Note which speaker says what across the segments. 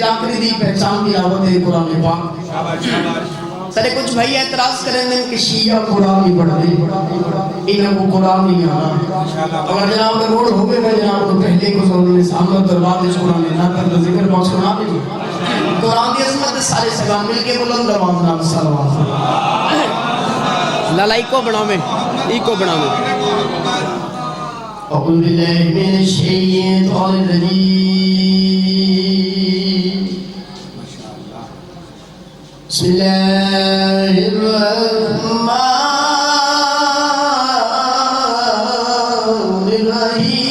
Speaker 1: آخری دی پہچان تلاوت ہے قرآن پاک. سارے کچھ بھائی اعتراض کریں گے کہ شیعہ قرآن نہیں پڑھتے، انہوں کو قرآن نہیں آنا. اگر جناب کا روڈ ہو گئے گا جناب تو پہلے کو سننے سامنے دربار اس قرآن نہ کر تو ذکر پاک سنا دیں. قرآن کی عظمت سارے سلام مل کے بلند آواز نام صلوات.
Speaker 2: لالا ایک کو بنا میں ایک کو بنا میں.
Speaker 1: اعوذ باللہ من الشیطان الرجیم. بسم اللہ الرحمن الرحیم.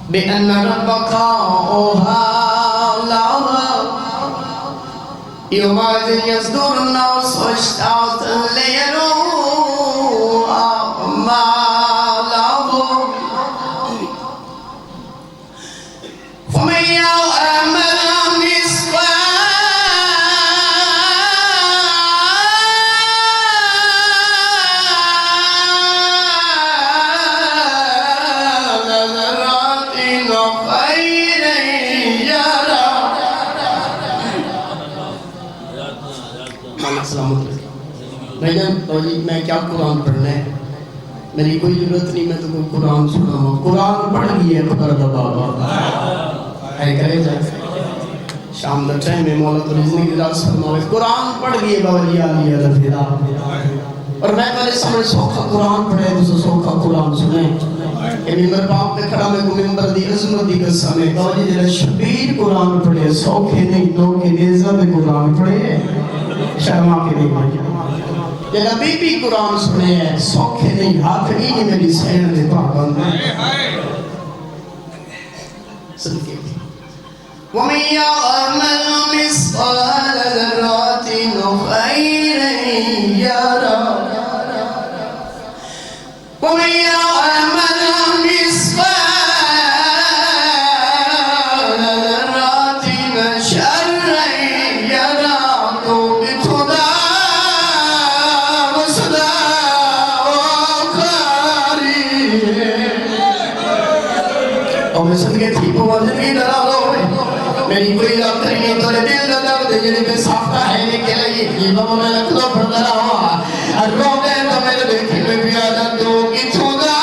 Speaker 1: بأن ربك أوحى يومئذ يصدر الناس أشتاتا ليروا أعمالهم فمن يعمل میں کیا قرآن پڑھنا ہے، میری کوئی ضرورت نہیں، میں تو کوئی قرآن سنا ہوں. قرآن پڑھ گئی ہے خبر دا بابا ہے کرے جائے شام دا ٹائم میں مولا تو رزنی کی راز فرماوے قرآن پڑھ گئی ہے باولی آلی رفیدہ. اور میں پہلے سمجھ سوکھا قرآن پڑھے تو سوکھا قرآن سنیں کہ ممبر پاک میں کھڑا میں کو ممبر دی عظمت دی قسم ہے باولی جلے شبیر قرآن پڑھے سوکھے نہیں دو کے نیزہ میں قرآن پڑھے شرما کے نہیں پڑھے کہ نبی بھی قرآن سنے ہیں سوکھے نہیں ہاتھ نہیں میری سین دے پاکان میں صدقے وَمَنْ يَعْمَلْ مِثْقَالَ ذَرَّةٍ خَيْرًا يَرَهُ وَمَنْ يَعْمَلْ مِثْقَالَ ذَرَّةٍ شَرًّا يَرَهُ. میری کوئی رابط نہیں تو دل دا درد جنہیں پہ ساختہ ہے نکل آئی یہ بابا میں لکھلو پڑھ رہا ہوا اور رو گئے تو میرے دیکھیں میں بھی آدھا دو کی چھوڑا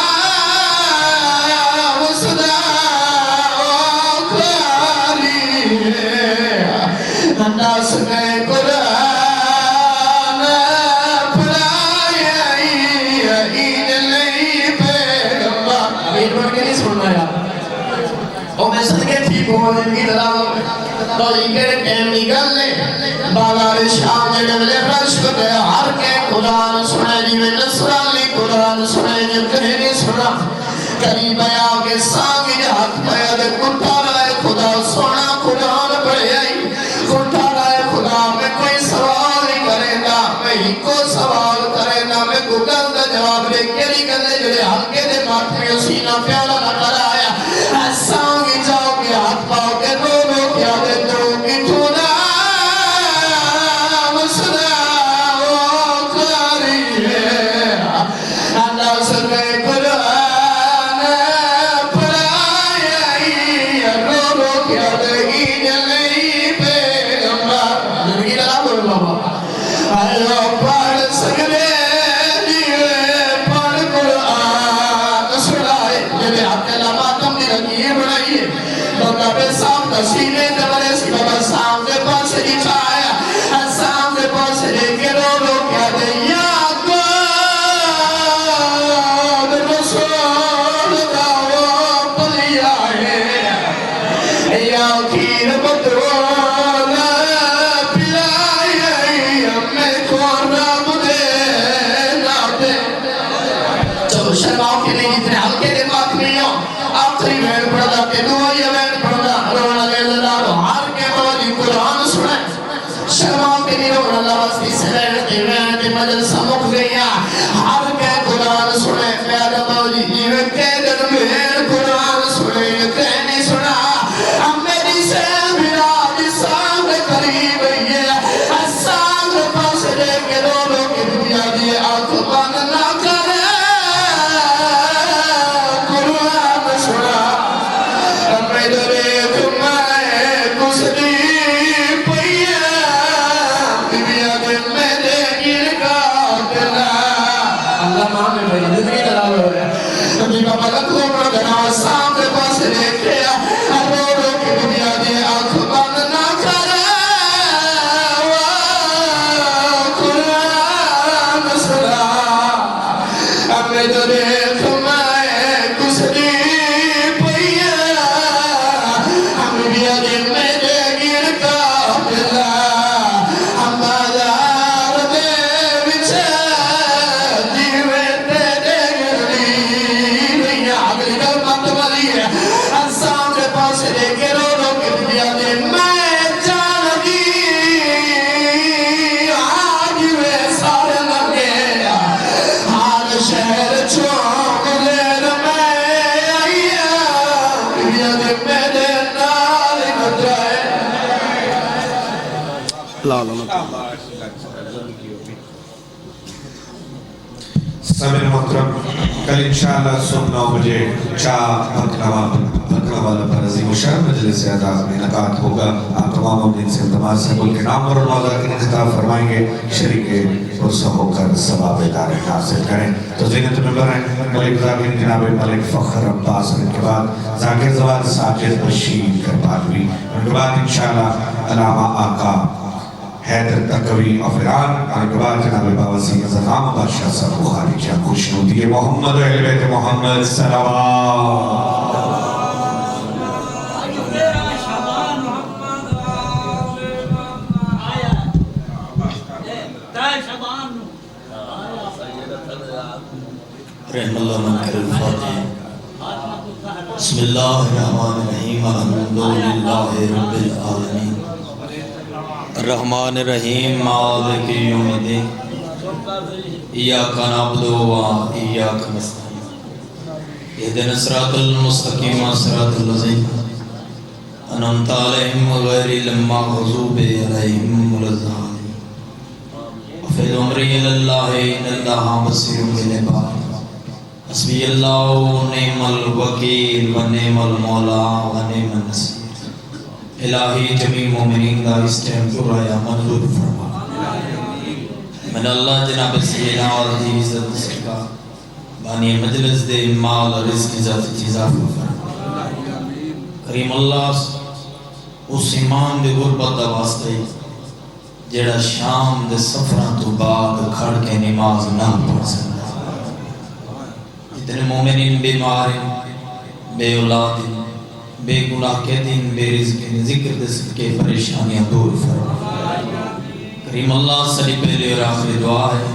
Speaker 1: صدقے ٹھیک ہو زندگی دلاؤ تو یہ کہنے ٹیم نکل لے بازار شام جڑے ملے رش کو دے ہر کے قرآن سنے جی میں نصرالی قرآن سنے جی کہنی سنا قریب آیا کے سانگی ہاتھ پایا دے کٹھا رہے خدا سونا قرآن پڑھے آئی کٹھا رہے خدا میں کوئی سوال نہیں کرے گا میں ہی کو سوال کرے گا میں کو گل دا جواب دے کیری گلے جڑے ہلکے دے مات میں سینہ پیالا نہ کرایا سانگی جاؤ کے ہاتھ پاؤ کے رو رو کیا دے دو کی ٹھونا مسنا وہ کاری ہے اللہ سرے قرآن پڑھائی رو رو کیا دے گی جلئی پیغمبر زندگی دلا بول بابا اللہ پڑھ سکنے سینے دبرے سی بابا سامنے پاس ہی چھایا سامنے پاس لے کے رو رو کیا دے یا گود رسول دا وہ پلی آئے یا کھیر بدرول پلائی ہمیں کھور رب دے لاتے چلو شرماؤ کے نہیں اتنے ہلکے دے بات نہیں ہو آخری وین پڑھا کہ دعائی وین پڑھا قرآن سنے شرما کے لیے رونا لواستی سے رہتے رہتے مجلسہ مک گیا ہر کے قرآن سنے پیارا مولی یہ کہہ دن قرآن سنے یہ کہنی سنا ہم میری سے براد سامنے قریب ہے سامنے پاس لے کے رو رو کے دنیا دی آنکھ بند نہ کرے قرآن سنا ہمیں درے تمہیں کسری بابا لکھو پر گناہ سامنے پاس لے کیا رو رو کی دنیا دی آنکھ بند نہ کرے قرآن سنا ہمیں تو دیکھ میں کسری پیا ہم بھی دن میں دے گر کا دلا ہم بازار دے بچے دیوے دے دے گرلی اگلی گل مت والی ہے سامنے پاس لے کے رو رو کے دنیا دے میں جانگی آج وے سارے لگے ہر شہر چونک دیر میں آئیا دنیا دے میرے نال گدرائے
Speaker 2: لا لا لا
Speaker 3: سامعین محترم کل انشاءاللہ صبح 9 بجے چاہ بھکنا والا پر عظیم و شان مجلس اعزاز میں انعقاد ہوگا آپ تمام امین سے التماس سے ملک کے نام اور موضوع کی خطاب فرمائیں گے شریک پرسہ ہو کر ثواب دارت حاصل کریں تو زینت ممبر ہیں ملک ذاکر جناب ملک فخر عباس ان کے بعد ذاکر زواد ساجد بشیر کرپالوی ان کے بعد انشاءاللہ علامہ آقا حیدر تقوی آف ایران اور کے بعد جناب باوسی زغام بادشاہ صاحب بخاری جہاں خوشنودی محمد و اہل بیت محمد صلوات
Speaker 4: رحم اللہ من کر الفاتح بسم اللہ الرحمن الرحیم الحمدللہ رب العالمین الرحمن الرحیم مالک یوم الدین ایاک نعبد و ایاک نستعین اهدنا الصراط المستقیم صراط الذین انعمت علیہم غیر المغضوب علیہم ولا الضالین وفد امری اللہ ان اللہ بصیر بالعباد حسبی اللہ و نعم الوکیل و نعم المولا و نعم النصیر الہی جمیع مومنین دا اس ٹائم پورا منظور فرما من اللہ جناب سیدنا عزیز عزت سکا بانی مجلس دے مال اور رزق ذات چیزا فرما کریم اللہ اس ایمان دے غربت دا واسطے جیڑا شام دے سفران تو بعد کھڑ کے نماز نہ پڑھ سکتا اتنے مومنین بیمار ہیں بے اولاد ہیں بے گناہ کے دن بے رزق ذکر دے کے پریشانیاں دور فرما کریم اللہ ساری پہلے اور آخری دعا ہے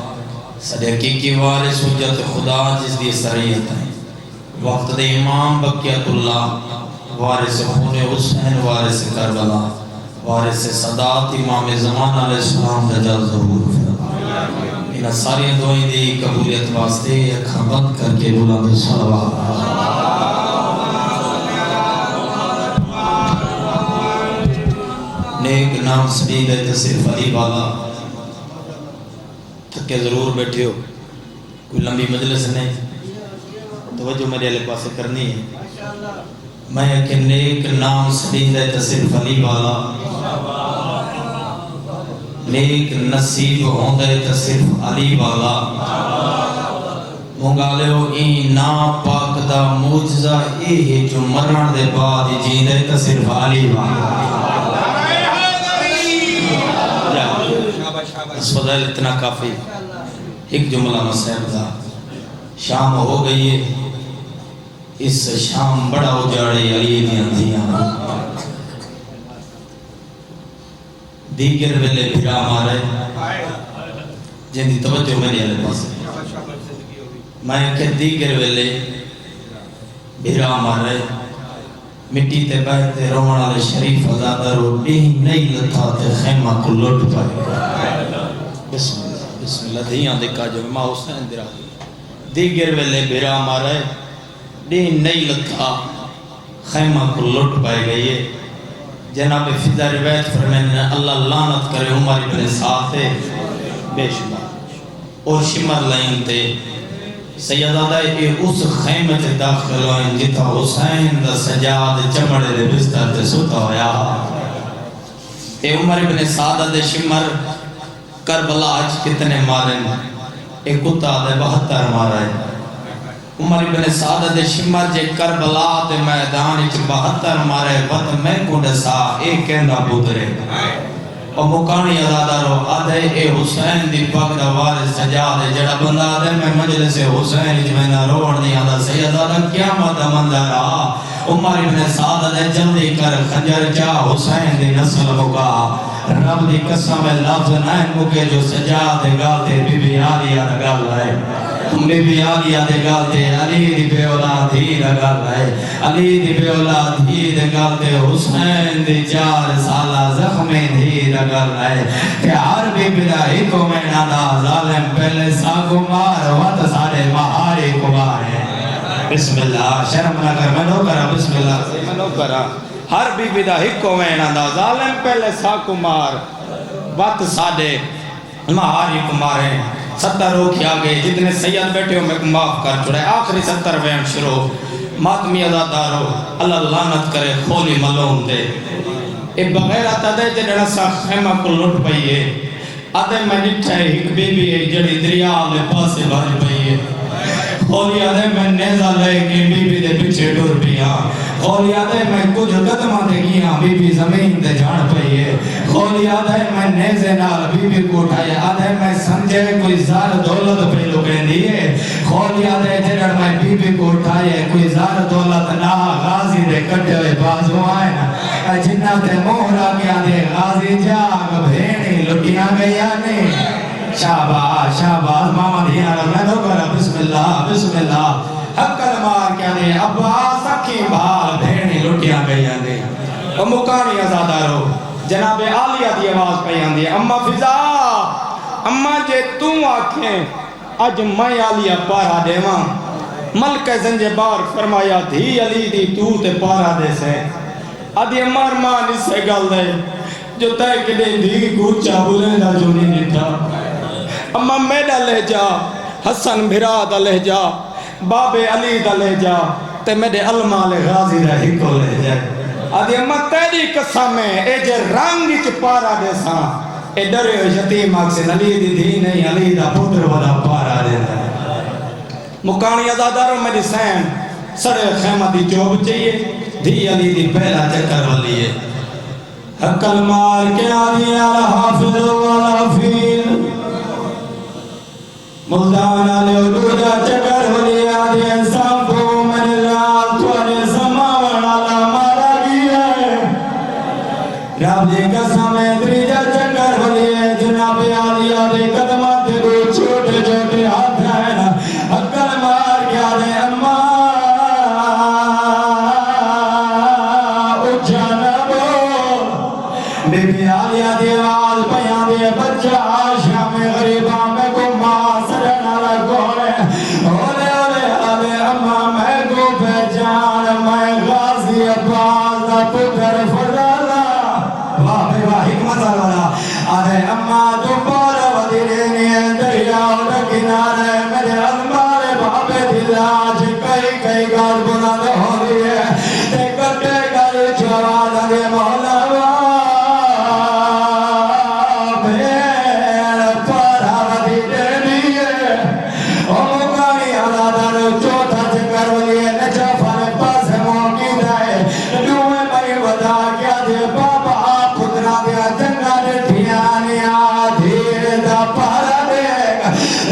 Speaker 4: ساری حقیقی وارث حجت خدا جس دی سریعت ہے وقت دے امام بقیت اللہ وارث خون حسین وارث کربلا وارث صدات امام زمان علیہ السلام رجال ظہور فرما انہا ساری دعائیں دی قبولیت واسطے اکھاں بند کر کے بلند صلوات نیک نام سبید ہے صرف علی والا تھکے ضرور بیٹھے ہو کوئی لمبی مجلس نہیں توجہ میرے علیہ پاسے کرنی ہے میں کہ نیک نام سبید ہے صرف علی والا نیک نصیب ہوندہ ہے صرف علی والا مونگا لے ہو این نام پاک دا موجزہ اے جو مرن دے بعد جیندہ ہے صرف علی والا اس فضائل اتنا کافی ایک جملہ مسئلہ دا شام ہو گئی ہے اس شام بڑا ہو جاڑے علی دیاں دیاں دیگر ویلے بھیرا مارے جن دی توجہ میری علیہ پاس میں کہ دیگر ویلے بھیرا مارے مٹی تے بہتے رومن علی شریف ازادہ رو نہیں نہیں لتا تے خیمہ کو لوٹ پائے بسم اللہ دھیاں دکھا جو ماں حسین درا دیگر ویلے بھیرا مارے دین نہیں لکھا خیمہ کو لوٹ پائے گئی ہے جناب فضا روایت فرمائنے اللہ لعنت کرے عمر ابن ساتھ بے شمار اور شمر لائن تے سیدادہ اے اس خیمہ تے داخل ہوئیں جتا حسین دا سجاد چمڑے دے بستر تے ستا ہویا اے عمر ابن ساتھ دے شمر کربلا آج کتنے مارن ایک کتا دے 72 مارا ہے عمر ابن سعد دے شمر جے کربلا دے میدان اچ 72 مارے وقت میں کو ڈسا ایک کہندہ بدرے اور مکانی ازادارو آدھے اے حسین دی پاک دا وارث سجاد جڑا بندہ آدھے میں مجلس حسین اچ میں نہ روڑ نہیں آدھا سیدادہ قیامت منظر آ عمر ابن سعد دے جلدی کر خنجر چا حسین دی نسل مکا رب دی قسم لفظ نائن مکے جو سجاد گالتے بی بی آلیہ گال رہے بی بی آلیہ گالتے علی دی بے اولاد ہی گال رہے علی دی بے اولاد ہی گالتے حسین دی 4 سالہ زخمی دھی گال رہے کہ ہر بی بی راہی کو میں نادا ظالم پہلے ساکو مار وقت سارے مہاری کو مارے بسم اللہ شرم نہ کر میں نو کرا بسم اللہ میں نو کرا ہر بی بی دا ہکو وینا دا ظالم پہلے ساکو مار وقت سادے مہاری کو مارے 70 روکی آگئے جتنے سید بیٹھے ہو میں کو معاف کر چھوڑے آخری 70 وین شروع ماتمی ازادارو اللہ لعنت کرے کھولی ملون دے اے بغیر آتا دے جنہا سا خیمہ کو لٹ پئیے آدھے میں نٹھے ایک بی بی جڑی دریا میں پاسے بھر پئیے کھولی آدھے میں نیزہ لے کے بی بی دے پچھے ڈور پیا کھولی آدھے میں کچھ قدمہ دے گیا بی بی زمین دے جان پئیے کھولی آدھے میں نیزے نال بی بی کو اٹھائے آدھے میں سمجھے کوئی زار دولت پہ لکیں دیئے کھولی آدھے جڑ میں بی بی کو اٹھائے کوئی زار دولت نہ غازی دے کٹے ہوئے بازو آئے نا جنہ تے مہرہ کیا دے غازی جاگ بھینی لٹیاں گیا نہیں شاباش شاباش ماما دیا میں دو کرا بسم اللہ حق المار کیا دے عباس اکی بھال بھیڑی لٹیاں گئیاں دے اور مکانی ازادارو جناب عالیہ دی آواز پہیاں دے اما فضا اما جے تم آکھیں اج میں عالیہ پارا دے ماں ملک زنجے بار فرمایا دھی علی دی تو تے پارا دے سے ادھی امار ماں اس سے گل دے جو تے کدے دھی گوچا بولے دا جو نہیں دیتا اما میڈا لے جا حسن بھرا دا لے جا باب علی دا لے جا تے میڈے علماء غازی رہی کو لے جائے آدھی اما تیری قسم ہے اے جے رنگ چ پارا دے ساں اے ڈرے یتیم آکسن علی دی دھی نہیں علی دا پتر ودا پارا دے دا مکانی ازاداروں میری سین سڑے خیمہ دی چوب چاہیے دھی علی دی پہلا چکر والی ہے حق المال کے آدھی علی حافظ والا فیل ملدان علی عدودہ چکر والی آدھی انسان کو من لال توڑے زمان علی مارا
Speaker 5: پتر فضالا واہ بھائی واہ حکمت والا آدھے اما تو پار ودیرینی دریاؤ کنارے میرے المارے بابے دل آج کئی کئی گال بلند ہو رہی ہے تے کٹے گل جواد دے مولا بھیڑ پارا ودیرینی او مکانی علادہ چوتھا چکر ولیے نچا فانے پاس موقی دائے دوئے بھائی ودا کیا دے بابا پتنا دیا جنگا دے ٹھیانیا دھیر دا پارا دے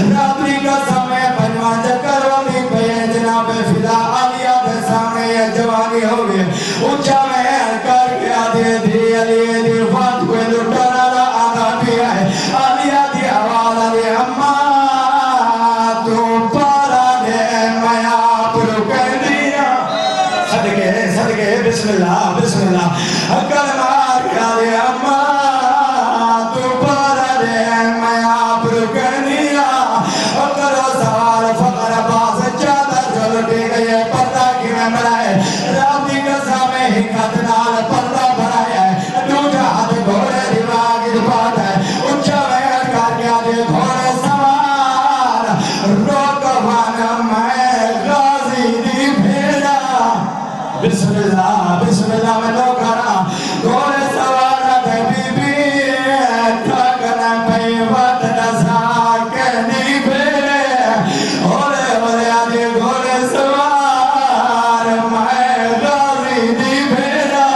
Speaker 5: رابری کا سمے بنوا چکر ولی پہ جناب فضا آلیا دے سامنے یہ جوانی ہوگی اونچا میں کر کیا دے دی علی دی فات کوئی لٹانا دا آدھا بھی ہے آلیا دی آوالا دے اما تو پارا دے میں آپ رکے دیا صدقے صدقے بسم اللہ اکل مار کیا دے اما تو پارا دے میں آپ رکے دیا اکل و سوال فقر باس چادر جو لٹے گئے پردہ کی میں بڑھائے رابطی قصہ میں حکمت نال پردہ بڑھائے دو جہاد گھوڑے دماغ دپات ہے اچھا ویڑ کر کیا دے گھوڑے سوار روکوان میں غازی دی بھیڑا بسم اللہ میں لو کرا گھوڑے سوار دے بی بی تھکنا پئی وقت نسا کہنی بھیڑے اولے اولے آدھے گھوڑے سوار میں غازی دی بھیڑا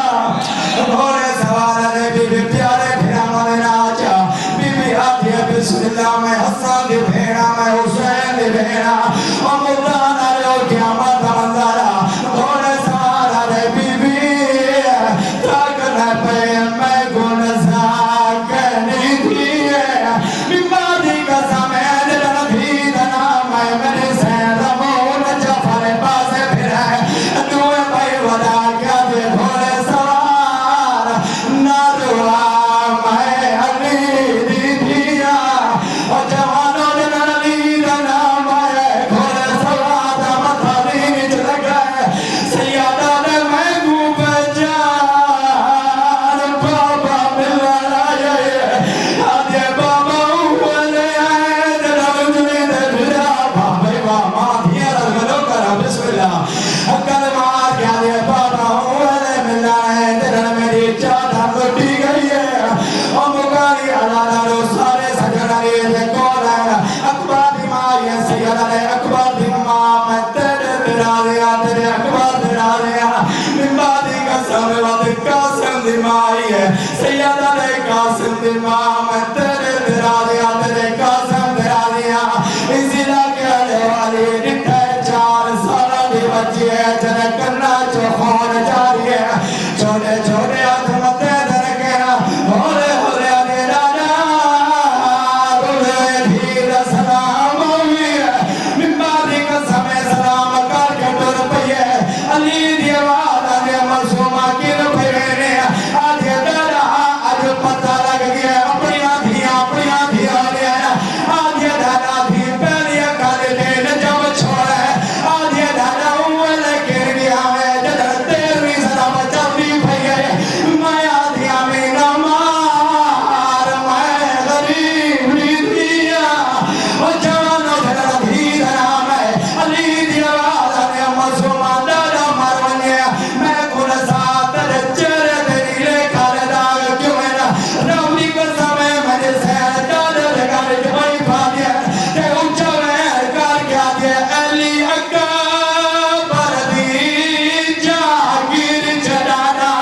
Speaker 5: گھوڑے سوار دے بی بی پیارے بھیڑا والے ناچا بی بی آدھے بسم اللہ میں حسان دی بھیڑا میں حسین دی بھیڑا اور مدانا لو قیامت منظرہ گھوڑے سوار دے بی بی تھکنا پہ میں گن سا کہنی دیئے بیماری کا سمین دن بھی دنا میں میرے سین رمون جفر پاسے پھرے دوئے بھائی ودا کیا دے گھوڑے سوار ناروا میں علی دی دیا اور جوانوں دن علی دنا میں گھوڑے سوار مطلبی نیچ لگائے سیادہ نے میں گو بجان بابا ملا رائے آدھے بابا اوالے آئے دن رجلی دے بھرا بابا بابا دیا رجلو کرا بسم اللہ اکل مار کیا دے بابا اوالے ملا ہے دن میری چادر لٹی گئی ہے اور مکانی علادہ رو سارے سجنری دے کول ہے اکبر دیمائی ہے سیدہ نے اکبر دیمائی میں تیرے میرا دیا تیرے اکبر میرا دیا ممبادی کا سامنے وقت قاسم دیمائی ہے سیدہ نے قاسم دیمائی میں تیرے میرا دیا تیرے قاسم میرا دیا اسی لگے علی والی نٹھے 4 سالہ دی بچی ہے جنہ کرنا جو خون جاری ہے چھوڑے چھوڑے آدھمتے در گیا ہولے ہولے آدھے راجا رولے دھیر سلام ہوئی ہے ممبادی کا سمیں سلام کر کے ٹر پئیے علی دیوال آدھے مرسومہ کی رپھیرے آدھے دارا آج پتہ لگ گیا اپنی آدھیاں لیا آدھے دارا دھی پہلی اکھالے دین جب چھوڑے آدھے دارا اوالے گر گیا ہے جدر تیروی سلام چلتی پھئیے میں آدھیاں میرا مار میں غریب دیا اور جوانوں جدر دھی دھرام ہے علی دیوال آدھے مرسومہ دارا مرونی میں کن ساتر چرے دلیلے کھالے داغ کیوں ہے نا رابطی کا سمیں میں سین دادر لگانے جبائی پا دیا تے اونچا میں کار کیا دیا علی اکبر دی جاگیر چڑانا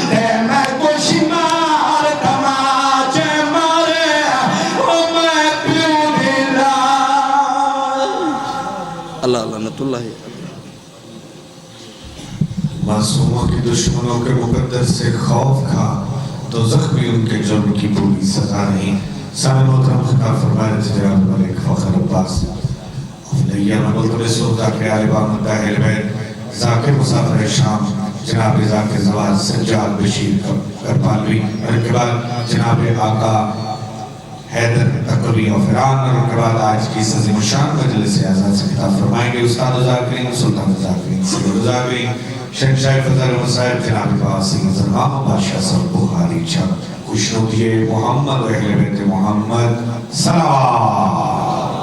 Speaker 5: تے میں کچھ مار تماچے مارے او میں پیوں دلا
Speaker 2: اللہ لعنت اللہ
Speaker 3: معصوموں کی دشمنوں کے مقدر سے خوف کھا تو زخمی ان کے جرم کی پوری سزا نہیں سامع محترم خطاب فرمائے تھے جناب ملک فخر عباس افلیہ میں ملتب سلطہ کے عالبان مداہل بیت ذاکر مسافر شام جناب ذاکر زواد سجاد بشیر کرپالوی اور ان کے بعد جناب آقا حیدر تقوی و فران اور ان کے بعد آج کی سزی مشان مجلس اعزاز سے خطاب فرمائیں گے استاد ذاکرین سلطان ذاکرین سلطان ذاکرین شہنشاہ فضل وسائل جناب باسی مزرمام بادشاہ صاحب بخاری چاہ خوشنودی محمد و اہل بیت محمد صلوات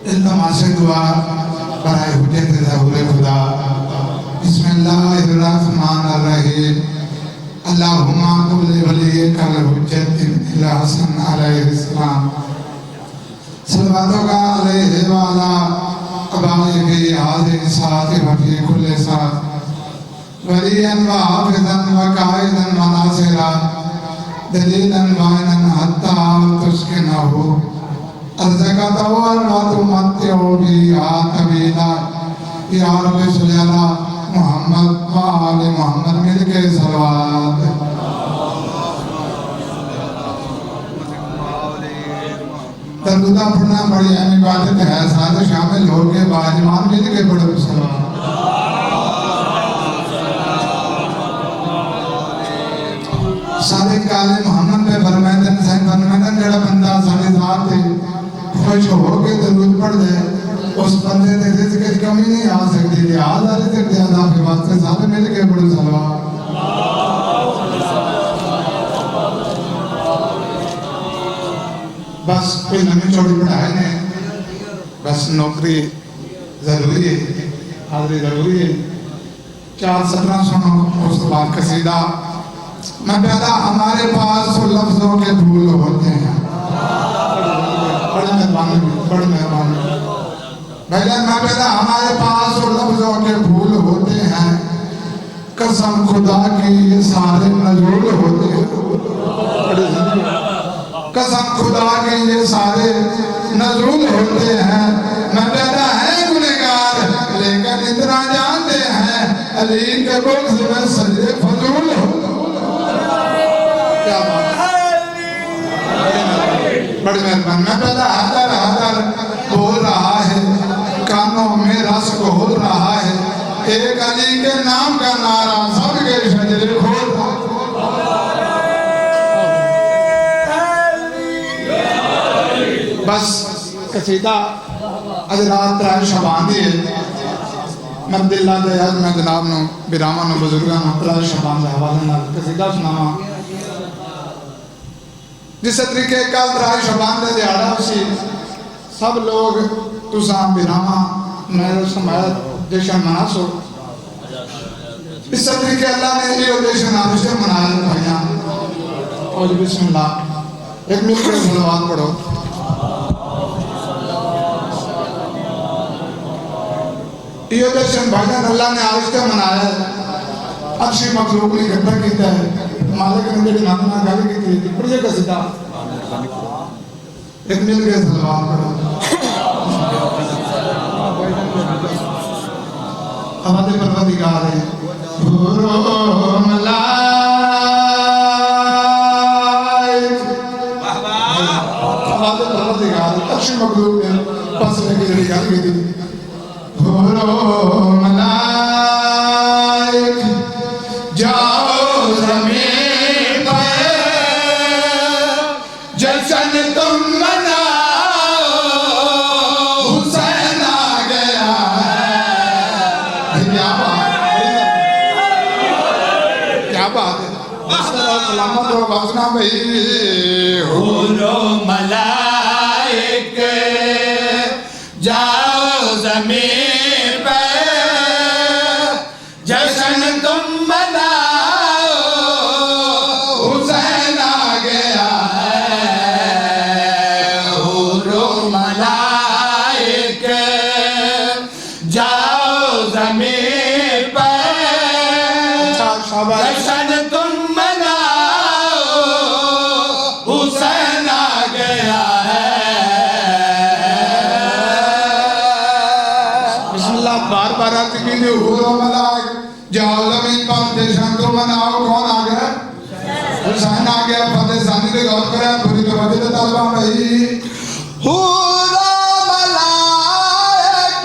Speaker 6: التماس دعا برائے حجت ظہور خدا بسم اللہ الرحمن الرحیم اللہم قبل ولیک الحجت الحسن علیہ السلام صلواتوں کا علیہ وعلا قبائل کی حاضر ساتھ وفی کل ساتھ ولیا و حافظا و قائدا و ناصرا دلیلا وائنا حتی تسکنہو الزکاة والمتمتع بها طویلا یا رب صلی اللہ محمد و آل محمد مل کے صلوات درودہ پڑھنا بڑی اہم عبادت ہے ساتھ شامل ہو کے باجمان مل کے پڑھو صلوات صادق آل محمد پہ فرمائدن جڑا بندہ ساڑھے ذات تھے خوش ہو کے درود پڑھ دے اس بندے دے رزق کی کمی نہیں آ سکتی لہذا رزق دے عذاب کے واسطے سارے مل کے پڑھو صلوات بس کوئی لمبی چوڑی پڑھائی نہیں بس نوکری ضروری ہے حاضری ضروری ہے 4-17 سنو اس بعد قصیدہ میں پیدا ہمارے پاس لفظوں کے پھول ہوتے ہیں بڑے مہربانی بھائی جان میں پیدا ہمارے پاس لفظوں کے پھول ہوتے ہیں قسم خدا کی یہ سارے نزول ہوتے ہیں قسم خدا کی یہ سارے نزول ہوتے ہیں میں پیدا ہے گنہگار لیکن اتنا جانتے ہیں علی کے بغض میں سجدے فضول ہوتے بڑی مہربان میں پیدا حدر بول رہا ہے کانوں میں رس گھول رہا ہے ایک علی کے نام کا نعرہ سب کے شجرے کھول رہا بس قصیدہ حضرات رائے شبان دیئے میں عبداللہ دے حضر میں جناب نو برامان و بزرگان رائے شبان دے حوالے نال قصیدہ سناما جس طریقے کل رائے شبان دے دیارہ اسی سب لوگ تساں براما میرے سمایت جشن مناسو اس طریقے اللہ نے یہ جشن آرشن منایا بھائیاں اور بسم اللہ ایک مل کر صلوات پڑھو یہ جشن بھائیاں اللہ نے آرشن منایا ہے اچھی مخلوق نے گھٹا کیتا ہے مالک نے میری نامنا گالی کی تھی پڑھئے کا سدھا ایک مل گئے صلوات پڑھو ہمارے پروردگار ہے بھورو ملائک ہمارے پروردگار ہے اچھی مخلوق نے پس میں کی گالی کی تھی بھورو ملائک جاؤ زمین پر جشن تم مناؤ حسین آ گیا ہے کیا بات ہے سلامت ہو باسنا بھئی بھولو ملائک جاؤ زمین پر جشن تم مناؤ حسین آ گیا ہے بھولو ملائک جاؤ زمین پر جشن تم مناؤ حسین آ گیا ہے بسم اللہ بار بار آتی کی جو حورو ملائک جاؤ زمین پر جشن تم مناؤ کون آ گیا حسین آ گیا فتح ثانی دے غور کریں پوری توجہ طالبہ بھائی حورو ملائک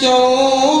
Speaker 7: 4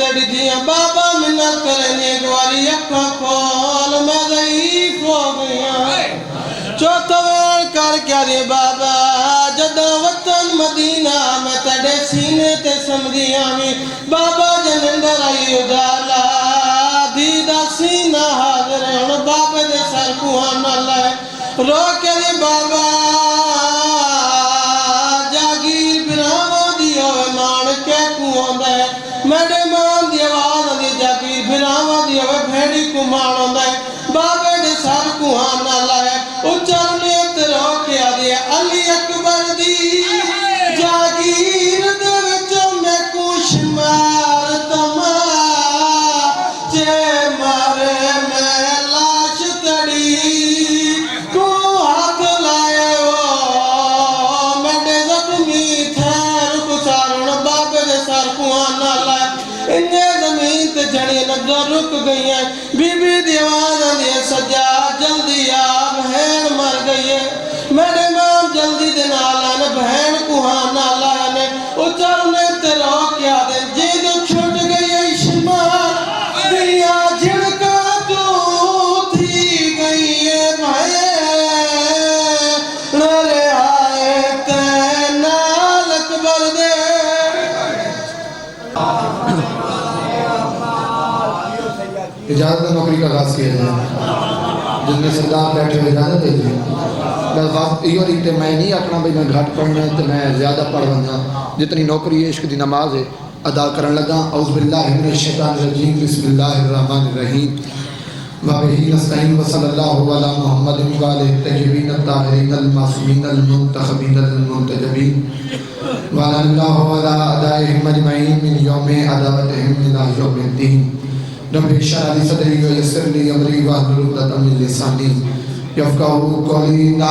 Speaker 7: تیری دیا بابا منت کریں ایک واری اکھا کھول میں ضعیف ہو گیا چوتھا وار کر کیا دی بابا جدہ وطن مدینہ میں تیرے سینے تے سمجھی آمی بابا جنندر آئی اجالا دیدہ سینہ حاضر ہے بابا دے سر کو آنا لائے رو کے دی بابا جاگیر براما دیو مان کے کون دے میرے مان دی آواز دی جاگیر براما دیو بھیڑی کو مانو دے بابا دے سر کو آنا لائے اچھلنے تیرو کیا دی علی اکبر دی جاگیر دے وچوں میں کچھ مار تما چے مارے میں لاش تڑی کو ہاتھ لائے وہ میڈے زخمی تھیر کو سارن بابے دے سر کو آنا لائے انہیں زمین تے جھڑی نظر رک گئی ہیں بی بی دیوان دے سجا جلدی آپ بہن مر گئی ہے میرے مام جلدی دن آلان بہن کو آنا لائے اچھلنے تیرو کیا دے جیدو چھوٹ گئی ہے شمار دنیا جھڑکا تو تھی گئی ہے بھائی لرے آئے تینال اکبر دے
Speaker 5: اجازت نوکری کا آغاز کیا جائے جس میں سردار بیٹھے ہوئے اجازت دے دیں بس بات یہ رہی کہ میں نہیں آکھنا بھئی میں گھٹ پڑھنا ہے تو میں زیادہ پڑھ بننا جتنی نوکری عشق دی نماز ہے ادا کرن لگا اعوذ باللہ من الشیطان الرجیم بسم اللہ الرحمن الرحیم وَبِهِ نَسْتَعِينُ وَصَلَّى اللَّهُ عَلَى مُحَمَّدٍ وَآلِهِ الطَّيِّبِينَ الطَّاهِرِينَ الْمَعْصُومِينَ الْمُنْتَخَبِينَ الْمُنْتَجَبِينَ وَعَلَى اللَّهُ عَلَى أَعْدَائِهِمْ أَجْمَعِينَ مِنْ يَوْمِ عَدَاوَتِهِمْ إِلَى يَوْمِ الدِّينِ رب اشرح لي صدري ويسر لي امري واحلل عقدة من لساني يفقهوا قولي نادى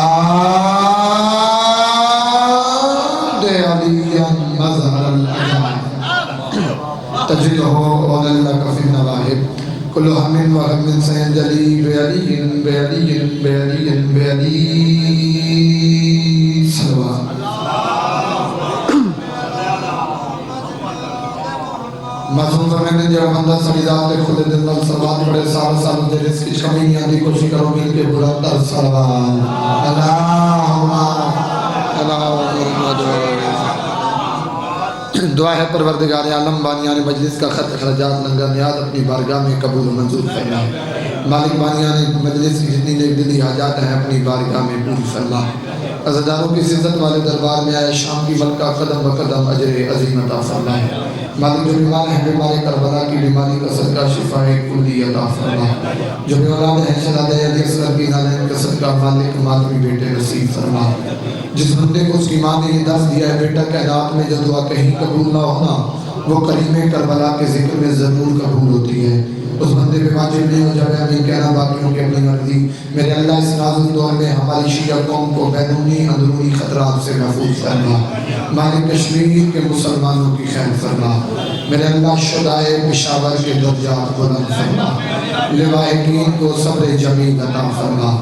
Speaker 5: عليا مظهر الأجمال تجده أولا لك في النواهب كل هم وهم سينجلي بعلي بعلي بعلي بعلي صلوات معصوم فرمیندے جب بندہ سڑی ذات دے کھلے دل نال سلوات پڑھے سال سال دے رزق کی کمی نہیں آتی کوشش کرو مل کے بلند تر سلوات اللہم دعا ہے پروردگار عالم بانیان مجلس کا خط اخراجات لنگر نیاز اپنی بارگاہ میں قبول و منظور فرما مالک بانیان مجلس کی جتنی نیک دلی حاجات ہیں اپنی بارگاہ میں پوری فرما عزداروں کی عزت والے دربار میں آئے شام کی ملکہ قدم بقدم اجر عظیم عطا فرما مالک جو بیمار ہیں بیمار کربلا کی بیماری کا صدقہ شفا کلی عطا فرما جو بے اولاد ہیں شہزادہ علی اصغر کی نالین کا صدقہ مالک مالوی بیٹے نصیب فرما جس بندے کو اس کی ماں نے یہ درس دیا ہے بیٹا کائنات میں جو دعا کہیں قبول نہ ہونا وہ کریم کربلا کے ذکر میں ضرور قبول ہوتی ہے اس بندے پہ واجب نہیں ہو جائے ہمیں کہنا باقیوں کی اپنی مرضی میرے اللہ اس نازک دور میں ہماری شیعہ قوم کو بیرونی اندرونی خطرات سے محفوظ فرما مالک کشمیر کے مسلمانوں کی خیر فرما میرے اللہ شدائے پشاور کے درجات بلند فرما لواحقین کو صبر جمیل عطا فرما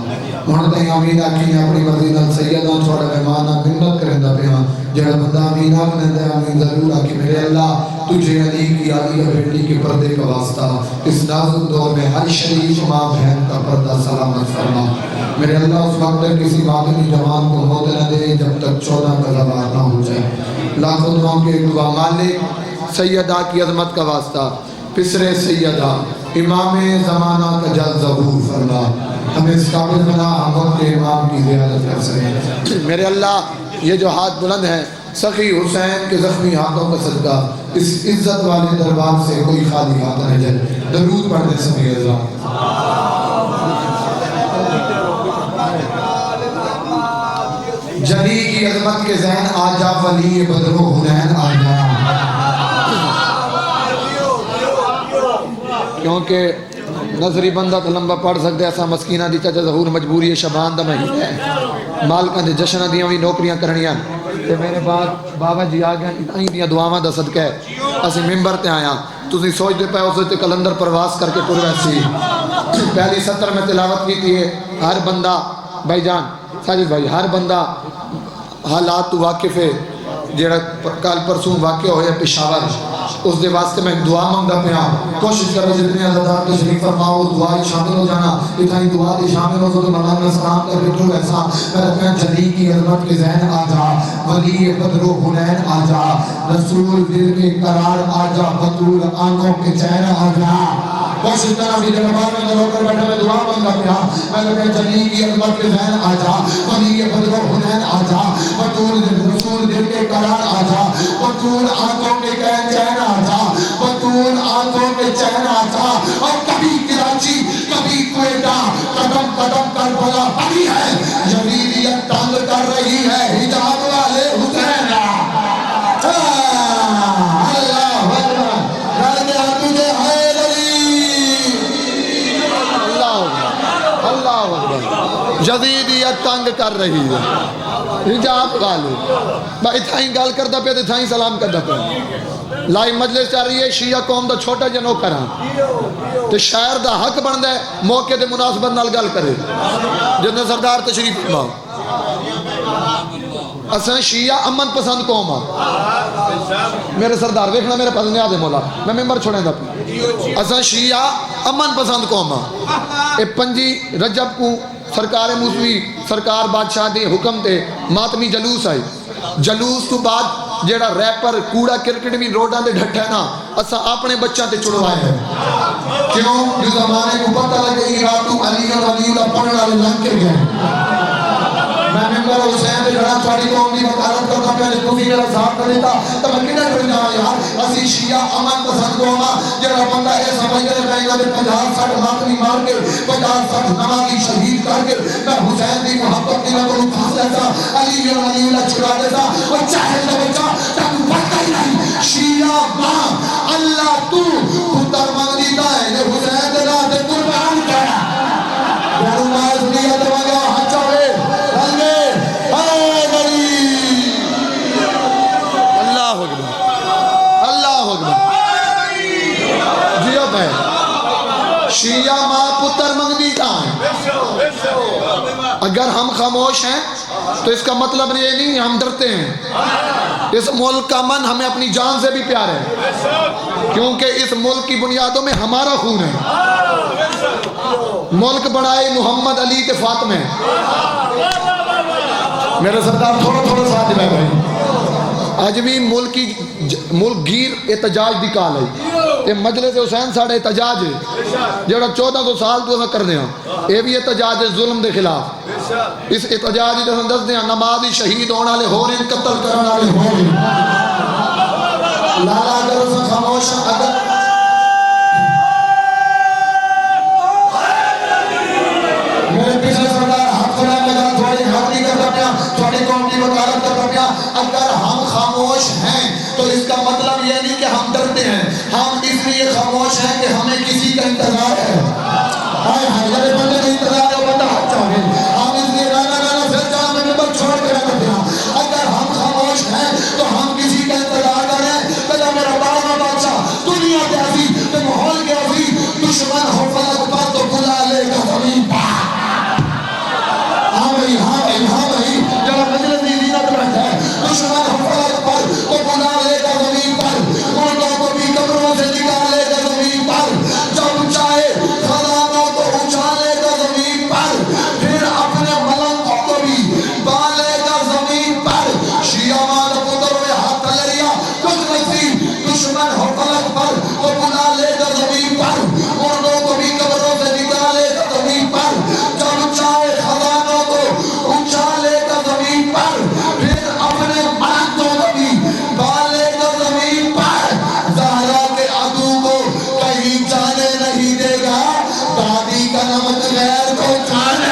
Speaker 5: مہنتے ہیں امین آکھیں اپنی مرضی نال سیدہ تھوڑا مہمانہ منت کرندہ پیاں جہاں بندہ امین آکھنے امین ضرور آکھیں میرے اللہ تجھے علی کی علی بیٹی کے پردے کا واسطہ اس نازک دور میں ہر شریف ماں بہن کا پردہ سلامت فرما میرے اللہ اس وقت تک کسی مادنی جوان کو موت نہ دے جب تک 14 کا زوال نہ ہو جائے لاکھوں دعاؤں کے دعا مالک سیدہ کی عظمت کا واسطہ پسرے سیدہ امام زمانہ کا جل ظہور فرما ہمیں اس قابل بنا ہم کے امام کی زیادت کر سکیں میرے اللہ یہ جو ہاتھ بلند ہیں سخی حسین کے زخمی ہاتھوں کا صدقہ اس عزت والے دربار سے کوئی خالی ہاتھ نہ جائے درود پڑھنے سبھی اللہ جلی کی عظمت کے ذہن آجا ولی بدر و حنین آجا کیونکہ نظری بندہ تو لمبا پڑھ سکتے ایسا مسکینہ دی چاچا ظہور مجبوری شبان دا مہینہ ہے مالکاں دے جشنہ دیاں بھی نوکریاں کرنیاں تے میرے بعد بابا جی آگیا اتنی دیاں دعاواں دا صدقہ ہے اسی ممبر تے آیا تسی سوچ دے پائے اسے تے کلندر پرواز کر کے پور ویسی پہلی 70 میں تلاوت کی تھی ہر بندہ بھائی جان ساجد بھائی ہر بندہ حالات تو واقف ہے جیڑا کال پرسوں واقع ہویا پشاور اس دے واسطے میں دعا مانگدا پیا کوشش کرو جتنے عزادار تشریف فرماؤ دعا شامل ہو جانا اتنی دعا دی شامل ہو تو مولانا سلام کر کے تو ایسا میں اپنے جلی کی عظمت کے ذہن آ جا ولی بدر و حنین آ جا رسول دل کے قرار آ جا بطول آنکھوں کے چین آ جا کوشش کرنا بھی دربار میں رو کر بیٹھا میں دعا مانگا پیا میں اپنے جلی کی عظمت کے ذہن آ جا ولی بدر و حنین آ جا بطول رسول دل کے قرار آ جا بطول آنکھوں کے چین آ جا بطول آنکھوں کے چین آ جا اور کبھی کراچی کبھی کوئٹہ قدم قدم کر بلا پڑی ہے یزیدیت تنگ کر رہی ہے حجاب والے حسین یزیدیت تنگ کر رہی ہے حجاب والے میں اتھائی گال کردا پہ اتھائی سلام کردا پہ لائی مجلس چاہ رہی ہے شیعہ قوم دا چھوٹا جنو کراں تو شاعر دا حق بندا ہے موقع دے مناسبت نال گل کرے جتنے سردار تشریف فرماؤ اساں شیعہ امن پسند قوم میرے سردار ویکھنا میرے پاس نیاز ہے مولا میں ممبر چھوڑیں دا اساں شیعہ امن پسند قوم اے 5 رجب کو سرکار موسوی سرکار بادشاہ دے حکم تے ماتمی جلوس آئی جلوس تو بعد جیڑا ریپر کوڑا کرکٹ بھی روڈاں دے ڈھٹھے نا اسا اپنے بچوں تے چڑھوائے ہیں کیوں جو زمانے کو پتہ لگے گی راتو علی اور ولی اللہ پڑھنے والے لنگ کے گئے میں ممبر حسین دے لڑا چھوڑی قوم دی وکالت کرتا پہلے تو بھی میرا ساتھ کر دیتا تو میں کدھر کر جاؤں یار اسی شیعہ امن پسند قوم جڑا بندہ اے سمجھ دے میں انہاں دے 50-60 ماتمی مار کے 50-60 نمازی شہید کر کے میں حسین دی محبت دی نہ کو پھانس لیتا علی اور ولی اللہ چھڑا دیتا وہ چاہے تو بچا تک پتہ ہی نہیں شیعہ ماں اللہ تو پتر مانگ دیتا ہے یہ حسین دے نام تے قربان کیا نماز دیا تو مگا ہچا ہوئے شیعہ ماں پتر منگنی کہاں اگر ہم خاموش ہیں تو اس کا مطلب یہ نہیں ہم ڈرتے ہیں اس ملک کا من ہمیں اپنی جان سے بھی پیار ہے کیونکہ اس ملک کی بنیادوں میں ہمارا خون ہے ملک بڑھائے محمد علی کے فاطمے میرے سردار تھوڑا تھوڑا ساتھ دے بھائی آج بھی ملک گیر احتجاج دی کال ہے یہ مجلس حسین ساڑھے احتجاج ہے جڑا 1400 سال تو کر دیا یہ بھی احتجاج ہے ظلم دے خلاف اس احتجاج دے دس دیا نمازی شہید ہونے والے ہو رہے قتل کرنے والے ہو رہے لالا اگر اسے خاموش اگر میرے پیچھے سردار ہاتھ کھڑا لگا تھوڑی ہاتھ نہیں کرتا پیا تھوڑی قوم کی وکالت کرتا پیا اگر ہم خاموش ہیں تو اس کا مطلب یہ نہیں کہ ہم ڈرتے ہیں ہم اس لیے خاموش ہیں کہ ہمیں کسی کا انتظار ہے ہائے بندے کا انتظار ہے بندہ ہاتھ چاہے ہم اس لیے رانا پھر جہاں میں نمبر چھوڑ کے رکھتے ہیں اگر ہم خاموش ہیں تو ہم کسی کا انتظار کریں پہلا میرا بارہ بادشاہ دنیا کے عزیز کے ماحول کے عزیز دشمن ہو فلک پر تو بلا لے گا زمین پر ہاں بھائی جب مجلس کی زینت رکھتا ہے دشمن ہو فلک پر تو بلا لے گا زمین پر مردوں کو بھی قبروں سے نکالے گا زمین پر جب چاہے خزانوں کو اچھالے گا زمین پر پھر اپنے ملنگوں کو بھی بالے گا زمین پر شیعہ ماں پتر ہوئے ہاتھ تلریا کچھ نصیب دشمن ہو فلک پر تو بلا لے گا زمین پر مردوں کو بھی قبروں سے نکالے گا زمین پر جب چاہے خزانوں کو اچھالے گا زمین پر پھر اپنے ملنگوں کو بھی بالے گا زمین پر زہرا کے عدو کو کہیں جانے نہیں دے گا دادی کا نمک غیر کو کھانے